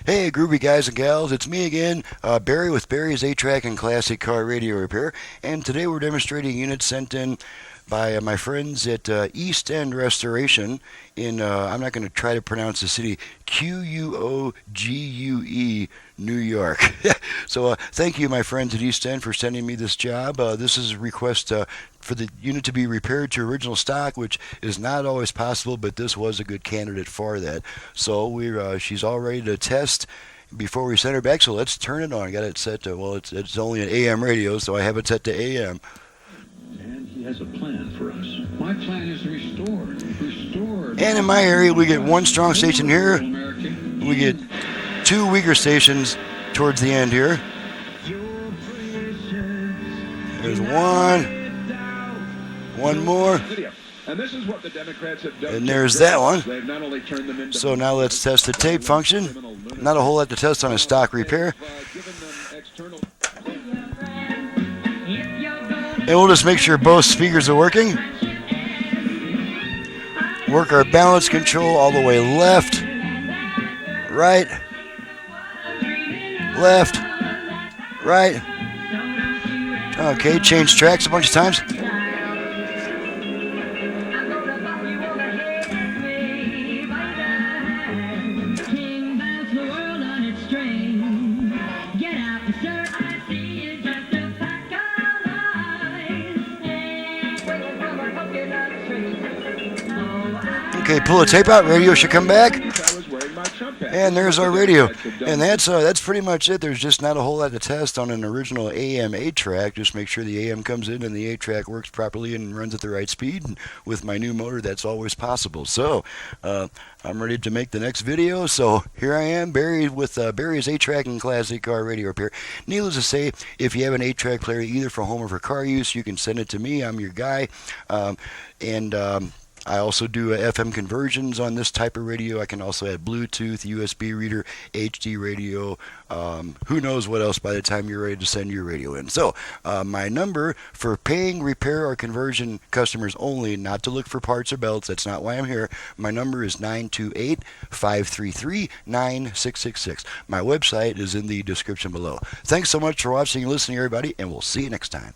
Hey, groovy guys and gals, it's me again, Barry with Barry's 8-Track and Classic Car Radio Repair, and today we're demonstrating units sent in by my friends at East End Restoration in, I'm not going to try to pronounce the city, Quogue, New York. So thank you, my friends at East End, for sending me this job. This is a request for the unit to be repaired to original stock, which is not always possible, but this was a good candidate for that. So she's all ready to test before we send her back, so let's turn it on. I got it set to, well, it's only an AM radio, so I have it set to AM. And he has a plan for us. My plan is restored. And in my area, we get one strong station here. We get two weaker stations towards the end here. There's one more. And this is what the Democrats have done. And there's that one. They've not only turned them into So now let's test the tape function. Not a whole lot to test on a stock repair. And we'll just make sure both speakers are working. Work our balance control all the way left, right, left, right. Okay, change tracks a bunch of times. Okay, pull the tape out, radio should come back. And there's our radio. And that's pretty much it. There's just not a whole lot to test on an original AM-8 track. Just make sure the AM comes in and the 8-track works properly and runs at the right speed. And with my new motor, that's always possible. So I'm ready to make the next video. So here I am, Barry with Barry's 8-Track and Classic Car Radio Repair. Needless to say, if you have an 8-track player either for home or for car use, you can send it to me. I'm your guy. I also do FM conversions on this type of radio. I can also add Bluetooth, USB reader, HD radio, who knows what else by the time you're ready to send your radio in. So my number for paying repair or conversion customers only, not to look for parts or belts, that's not why I'm here. My number is 928-533-9666. My website is in the description below. Thanks so much for watching and listening, everybody, and we'll see you next time.